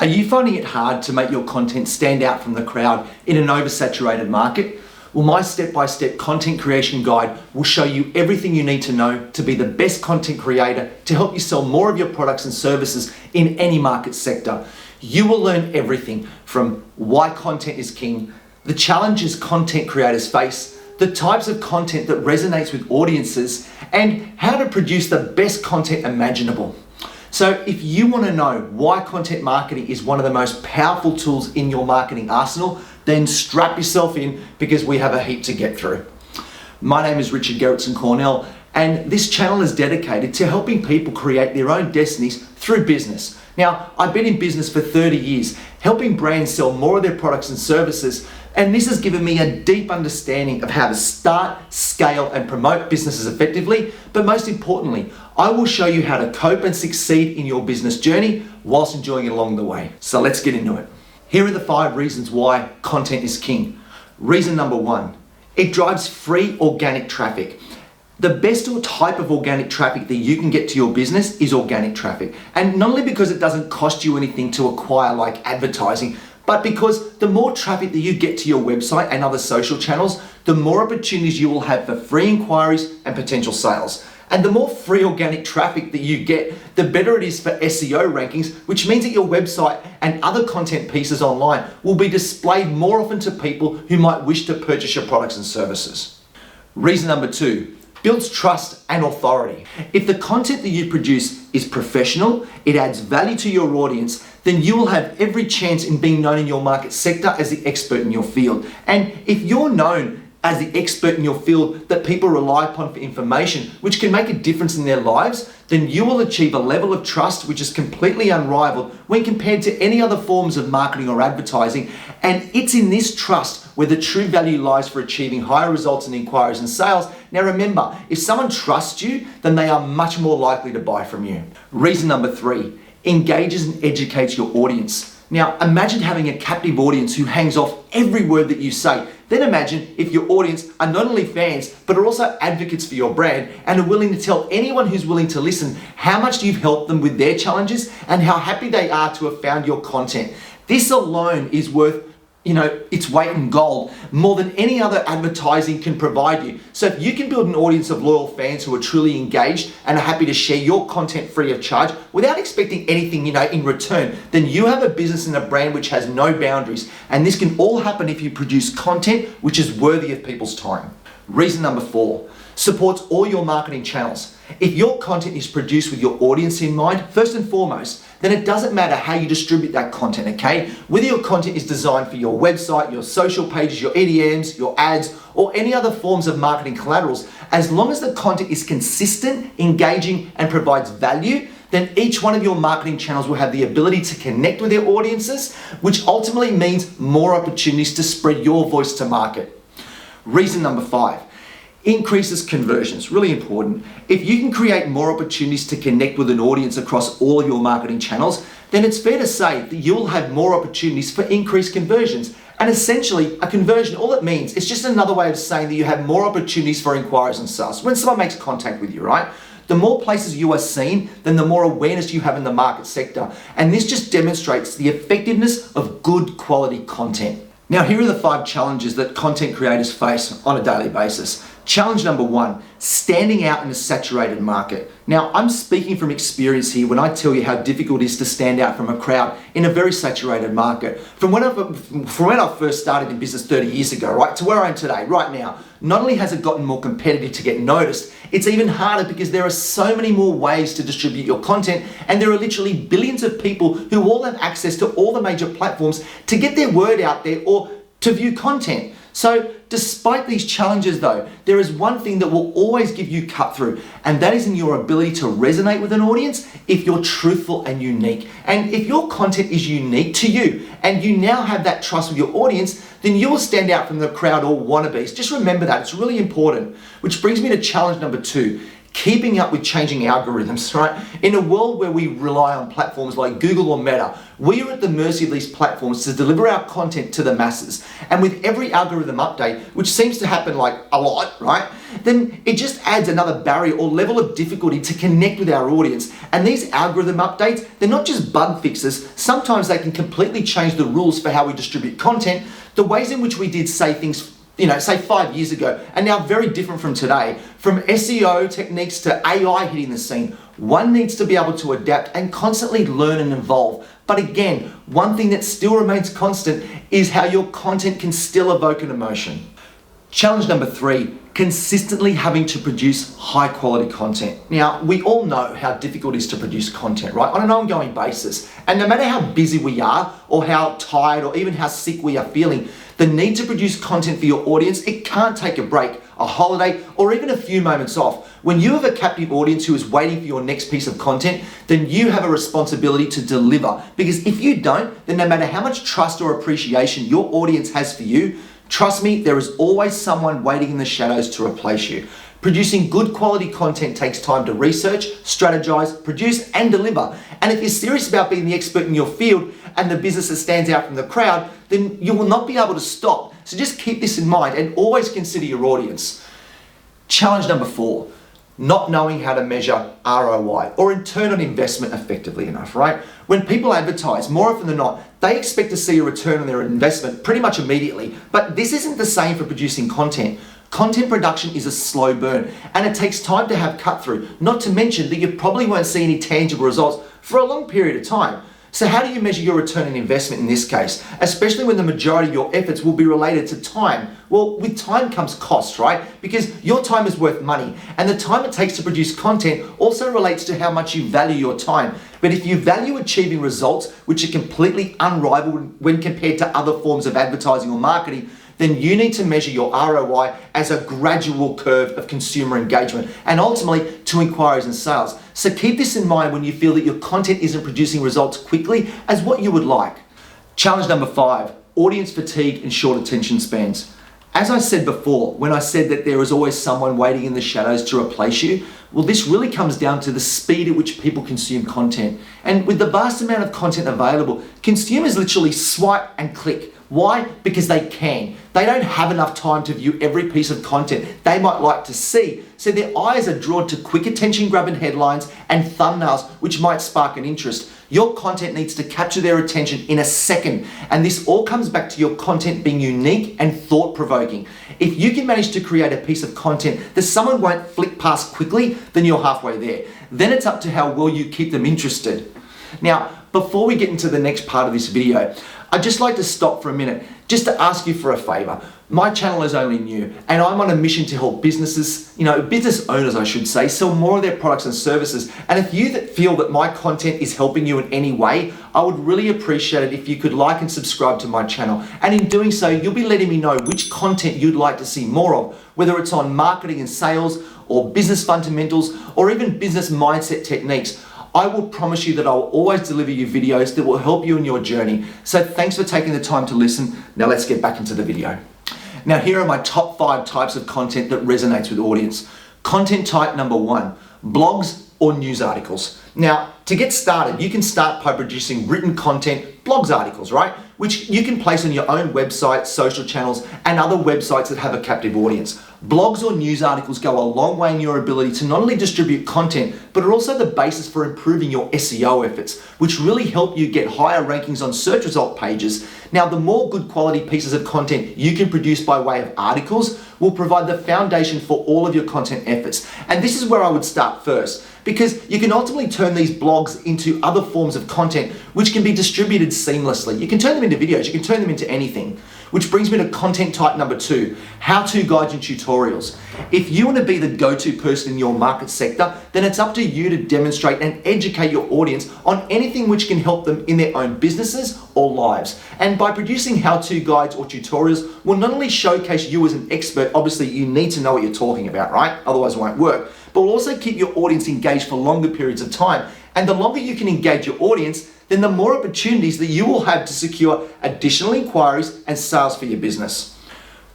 Are you finding it hard to make your content stand out from the crowd in an oversaturated market? Well, my step-by-step content creation guide will show you everything you need to know to be the best content creator to help you sell more of your products and services in any market sector. You will learn everything from why content is king, the challenges content creators face, the types of content that resonates with audiences, and how to produce the best content imaginable. So if you want to know why content marketing is one of the most powerful tools in your marketing arsenal, then strap yourself in because we have a heap to get through. My name is Richard G-Cornell, and this channel is dedicated to helping people create their own destinies through business. Now, I've been in business for 30 years, helping brands sell more of their products and services, and this has given me a deep understanding of how to start, scale, and promote businesses effectively. But most importantly, I will show you how to cope and succeed in your business journey whilst enjoying it along the way. So let's get into it. Here are the 5 reasons why content is king. Reason number 1, it drives free organic traffic. The best type of organic traffic that you can get to your business is organic traffic. And not only because it doesn't cost you anything to acquire like advertising, but because the more traffic that you get to your website and other social channels, the more opportunities you will have for free inquiries and potential sales. And the more free organic traffic that you get, the better it is for SEO rankings, which means that your website and other content pieces online will be displayed more often to people who might wish to purchase your products and services. Reason number 2, builds trust and authority. If the content that you produce is professional, it adds value to your audience, then you will have every chance in being known in your market sector as the expert in your field. And if you're known as the expert in your field that people rely upon for information, which can make a difference in their lives, then you will achieve a level of trust which is completely unrivaled when compared to any other forms of marketing or advertising. And it's in this trust where the true value lies for achieving higher results in inquiries and sales. Now remember, if someone trusts you, then they are much more likely to buy from you. Reason number 3, engages and educates your audience. Now imagine having a captive audience who hangs off every word that you say. Then imagine if your audience are not only fans, but are also advocates for your brand and are willing to tell anyone who's willing to listen how much you've helped them with their challenges and how happy they are to have found your content. This alone is worth its weight in gold, more than any other advertising can provide you. So if you can build an audience of loyal fans who are truly engaged and are happy to share your content free of charge without expecting anything, in return, then you have a business and a brand which has no boundaries. And this can all happen if you produce content which is worthy of people's time. Reason number 4, supports all your marketing channels. If your content is produced with your audience in mind, first and foremost, then it doesn't matter how you distribute that content, okay? Whether your content is designed for your website, your social pages, your EDMs, your ads, or any other forms of marketing collaterals, as long as the content is consistent, engaging, and provides value, then each one of your marketing channels will have the ability to connect with their audiences, which ultimately means more opportunities to spread your voice to market. Reason number 5, increases conversions, really important. If you can create more opportunities to connect with an audience across all of your marketing channels, then it's fair to say that you'll have more opportunities for increased conversions. And essentially, a conversion, all it means is just another way of saying that you have more opportunities for inquiries and sales. When someone makes contact with you, right? The more places you are seen, then the more awareness you have in the market sector. And this just demonstrates the effectiveness of good quality content. Now, here are the 5 challenges that content creators face on a daily basis. Challenge number 1, standing out in a saturated market. Now, I'm speaking from experience here when I tell you how difficult it is to stand out from a crowd in a very saturated market. From when I first started in business 30 years ago, right, to where I am today, right now, not only has it gotten more competitive to get noticed, it's even harder because there are so many more ways to distribute your content, and there are literally billions of people who all have access to all the major platforms to get their word out there or to view content. So despite these challenges though, there is one thing that will always give you cut through, and that is in your ability to resonate with an audience if you're truthful and unique. And if your content is unique to you and you now have that trust with your audience, then you will stand out from the crowd or wannabes. Just remember that, it's really important. Which brings me to challenge number 2, keeping up with changing algorithms, right? In a world where we rely on platforms like Google or Meta, we are at the mercy of these platforms to deliver our content to the masses. And with every algorithm update, which seems to happen like a lot, right? Then it just adds another barrier or level of difficulty to connect with our audience. And these algorithm updates, they're not just bug fixes. Sometimes they can completely change the rules for how we distribute content. The ways in which we did say things, say 5 years ago, are now very different from today. From SEO techniques to AI hitting the scene, one needs to be able to adapt and constantly learn and evolve. But again, one thing that still remains constant is how your content can still evoke an emotion. Challenge number 3, consistently having to produce high quality content. Now, we all know how difficult it is to produce content, right? On an ongoing basis. And no matter how busy we are, or how tired, or even how sick we are feeling, the need to produce content for your audience, it can't take a break, a holiday, or even a few moments off. When you have a captive audience who is waiting for your next piece of content, then you have a responsibility to deliver. Because if you don't, then no matter how much trust or appreciation your audience has for you, trust me, there is always someone waiting in the shadows to replace you. Producing good quality content takes time to research, strategize, produce, and deliver. And if you're serious about being the expert in your field and the business that stands out from the crowd, then you will not be able to stop. So just keep this in mind and always consider your audience. Challenge number 4, not knowing how to measure ROI, or return on investment, effectively enough, right? When people advertise, more often than not, they expect to see a return on their investment pretty much immediately. But this isn't the same for producing content. Content production is a slow burn, and it takes time to have cut through, not to mention that you probably won't see any tangible results for a long period of time. So how do you measure your return on investment in this case, especially when the majority of your efforts will be related to time? Well, with time comes cost, right? Because your time is worth money, and the time it takes to produce content also relates to how much you value your time. But if you value achieving results, which are completely unrivaled when compared to other forms of advertising or marketing, then you need to measure your ROI as a gradual curve of consumer engagement and ultimately to inquiries and sales. So keep this in mind when you feel that your content isn't producing results quickly as what you would like. Challenge number 5, audience fatigue and short attention spans. As I said before, when I said that there is always someone waiting in the shadows to replace you, well, this really comes down to the speed at which people consume content. And with the vast amount of content available, consumers literally swipe and click. Why? Because they can. They don't have enough time to view every piece of content they might like to see, so their eyes are drawn to quick attention-grabbing headlines and thumbnails which might spark an interest. Your content needs to capture their attention in a second, and this all comes back to your content being unique and thought-provoking. If you can manage to create a piece of content that someone won't flick past quickly, then you're halfway there. Then it's up to how well you keep them interested. Now, before we get into the next part of this video, I'd just like to stop for a minute just to ask you for a favor. My channel is only new, and I'm on a mission to help businesses, business owners I should say, sell more of their products and services. And if you feel that my content is helping you in any way, I would really appreciate it if you could like and subscribe to my channel. And in doing so, you'll be letting me know which content you'd like to see more of, whether it's on marketing and sales, or business fundamentals, or even business mindset techniques. I will promise you that I will always deliver you videos that will help you in your journey. So thanks for taking the time to listen. Now let's get back into the video. Now here are my top 5 types of content that resonates with audience. Content type number 1, blogs or news articles. Now, to get started, you can start by producing written content, blogs articles, right? Which you can place on your own website, social channels, and other websites that have a captive audience. Blogs or news articles go a long way in your ability to not only distribute content, but are also the basis for improving your SEO efforts, which really help you get higher rankings on search result pages. Now, the more good quality pieces of content you can produce by way of articles will provide the foundation for all of your content efforts. And this is where I would start first, because you can ultimately turn these blogs into other forms of content which can be distributed seamlessly. You can turn them into videos, you can turn them into anything. Which brings me to content type number 2, how-to guides and tutorials. If you want to be the go-to person in your market sector, then it's up to you to demonstrate and educate your audience on anything which can help them in their own businesses or lives. And by producing how-to guides or tutorials will not only showcase you as an expert, obviously you need to know what you're talking about, right? Otherwise it won't work. But will also keep your audience engaged for longer periods of time. And the longer you can engage your audience, then the more opportunities that you will have to secure additional inquiries and sales for your business.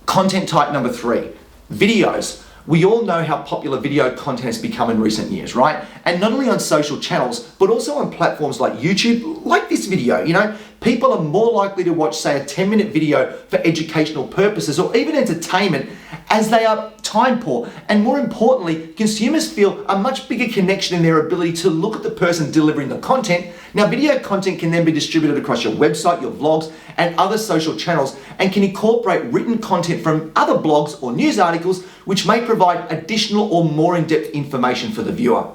Content type number 3, videos. We all know how popular video content has become in recent years, right? And not only on social channels, but also on platforms like YouTube, like this video, people are more likely to watch, say, a 10-minute video for educational purposes or even entertainment as they are time poor. And more importantly, consumers feel a much bigger connection in their ability to look at the person delivering the content. Now, video content can then be distributed across your website, your vlogs, and other social channels, and can incorporate written content from other blogs or news articles, which may provide additional or more in-depth information for the viewer.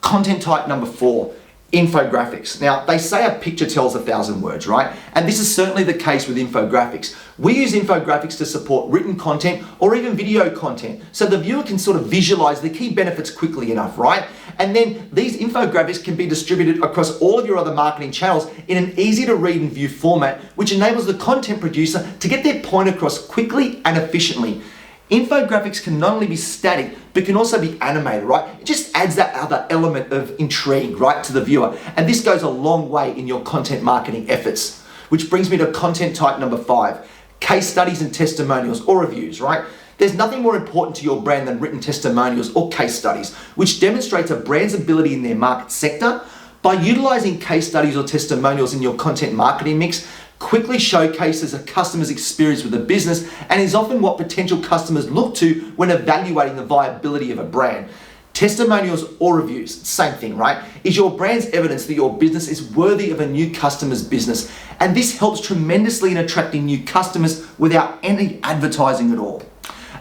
Content type number 4. Infographics. Now, they say a picture tells 1,000 words, right? And this is certainly the case with infographics. We use infographics to support written content or even video content, so the viewer can sort of visualize the key benefits quickly enough, right? And then these infographics can be distributed across all of your other marketing channels in an easy to read and view format, which enables the content producer to get their point across quickly and efficiently. Infographics can not only be static, but can also be animated, right? It just adds that other element of intrigue, right, to the viewer. And this goes a long way in your content marketing efforts. Which brings me to content type number 5, case studies and testimonials or reviews, right? There's nothing more important to your brand than written testimonials or case studies, which demonstrates a brand's ability in their market sector. By utilizing case studies or testimonials in your content marketing mix, quickly showcases a customer's experience with a business and is often what potential customers look to when evaluating the viability of a brand. Testimonials or reviews, same thing, right? Is your brand's evidence that your business is worthy of a new customer's business. And this helps tremendously in attracting new customers without any advertising at all.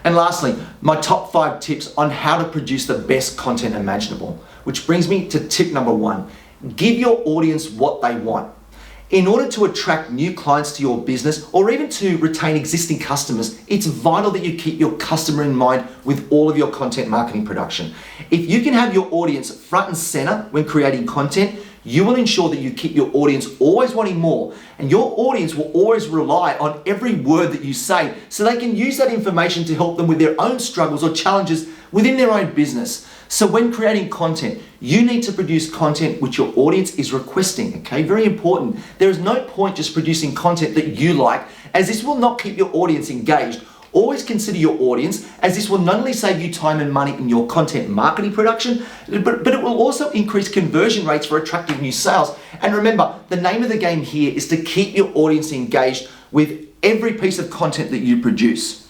And lastly, my top 5 tips on how to produce the best content imaginable, which brings me to tip number 1. Give your audience what they want. In order to attract new clients to your business or even to retain existing customers, it's vital that you keep your customer in mind with all of your content marketing production. If you can have your audience front and center when creating content, you will ensure that you keep your audience always wanting more, and your audience will always rely on every word that you say so they can use that information to help them with their own struggles or challenges within their own business. So when creating content, you need to produce content which your audience is requesting, okay? Very important. There is no point just producing content that you like, as this will not keep your audience engaged. Always consider your audience, as this will not only save you time and money in your content marketing production, but it will also increase conversion rates for attracting new sales. And remember, the name of the game here is to keep your audience engaged with every piece of content that you produce.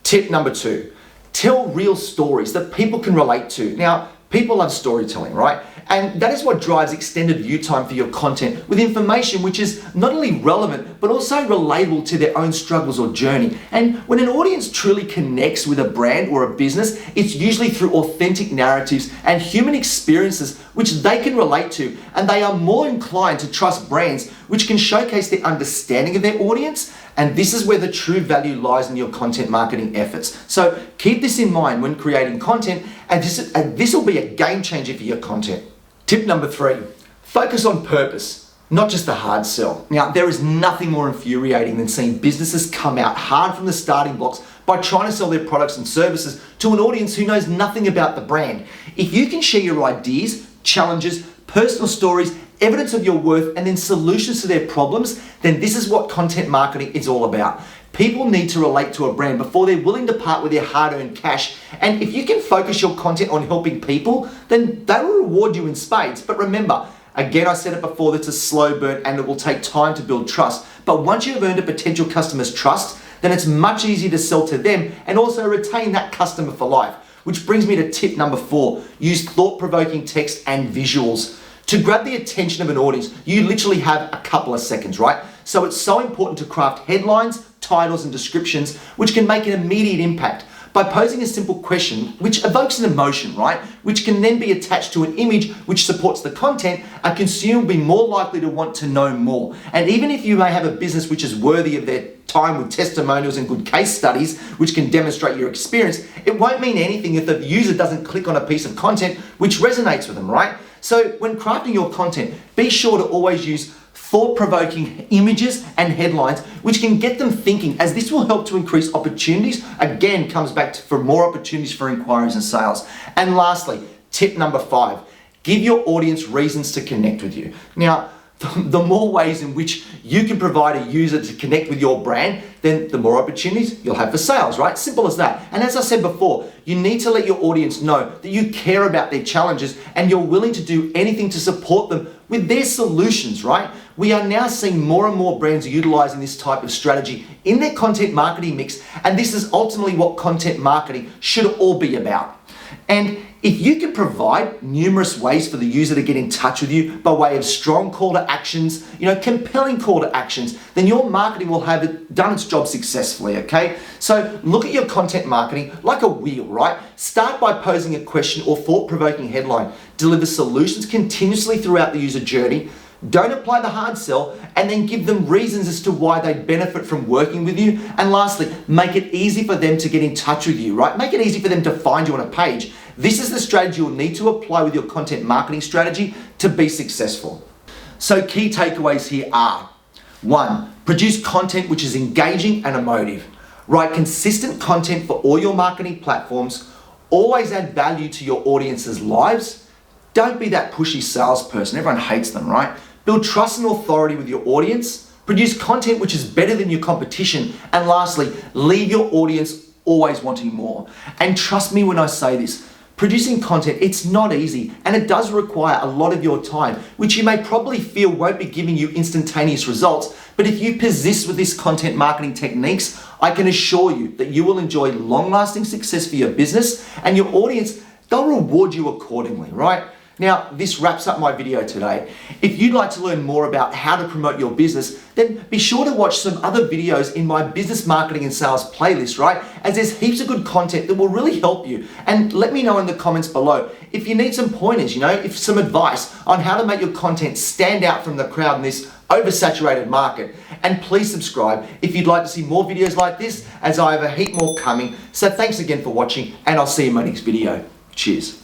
Tip number 2. Tell real stories that people can relate to. Now, people love storytelling, right? And that is what drives extended view time for your content with information which is not only relevant, but also relatable to their own struggles or journey. And when an audience truly connects with a brand or a business, it's usually through authentic narratives and human experiences which they can relate to. And they are more inclined to trust brands which can showcase their understanding of their audience. And this is where the true value lies in your content marketing efforts. So keep this in mind when creating content, and this will be a game changer for your content. Tip number 3, focus on purpose, not just the hard sell. Now, there is nothing more infuriating than seeing businesses come out hard from the starting blocks by trying to sell their products and services to an audience who knows nothing about the brand. If you can share your ideas, challenges, personal stories, evidence of your worth, and then solutions to their problems, then this is what content marketing is all about. People need to relate to a brand before they're willing to part with their hard-earned cash. And if you can focus your content on helping people, then they will reward you in spades. But remember, again, I said it before, that's a slow burn and it will take time to build trust. But once you have earned a potential customer's trust, then it's much easier to sell to them and also retain that customer for life. Which brings me to tip number 4, use thought-provoking text and visuals. To grab the attention of an audience, you literally have a couple of seconds, right? So it's so important to craft headlines, titles, and descriptions which can make an immediate impact by posing a simple question which evokes an emotion, right? Which can then be attached to an image which supports the content. A consumer will be more likely to want to know more. And even if you may have a business which is worthy of their time with testimonials and good case studies which can demonstrate your experience, it won't mean anything if the user doesn't click on a piece of content which resonates with them, right? So when crafting your content, be sure to always use thought-provoking images and headlines which can get them thinking, as this will help to increase opportunities. Again, comes back for more opportunities for inquiries and sales. And lastly, tip number 5, give your audience reasons to connect with you. Now, the more ways in which you can provide a user to connect with your brand, then the more opportunities you'll have for sales, right? Simple as that. And as I said before, you need to let your audience know that you care about their challenges and you're willing to do anything to support them with their solutions, right? We are now seeing more and more brands utilizing this type of strategy in their content marketing mix, and this is ultimately what content marketing should all be about. And if you can provide numerous ways for the user to get in touch with you by way of strong call to actions, compelling call to actions, then your marketing will have done its job successfully, okay? So look at your content marketing like a wheel, right? Start by posing a question or thought-provoking headline. Deliver solutions continuously throughout the user journey. Don't apply the hard sell, and then give them reasons as to why they benefit from working with you. And lastly, make it easy for them to get in touch with you, right? Make it easy for them to find you on a page. This is the strategy you'll need to apply with your content marketing strategy to be successful. So key takeaways here are: 1, produce content which is engaging and emotive. Write consistent content for all your marketing platforms. Always add value to your audience's lives. Don't be that pushy salesperson. Everyone hates them, right? Build trust and authority with your audience. Produce content which is better than your competition. And lastly, leave your audience always wanting more. And trust me when I say this, producing content, it's not easy, and it does require a lot of your time, which you may probably feel won't be giving you instantaneous results. But if you persist with these content marketing techniques, I can assure you that you will enjoy long-lasting success for your business, and your audience, they'll reward you accordingly, right? Now, this wraps up my video today. If you'd like to learn more about how to promote your business, then be sure to watch some other videos in my business marketing and sales playlist, right? As there's heaps of good content that will really help you. And let me know in the comments below if you need some pointers, if some advice on how to make your content stand out from the crowd in this oversaturated market. And please subscribe if you'd like to see more videos like this, as I have a heap more coming. So thanks again for watching, and I'll see you in my next video. Cheers.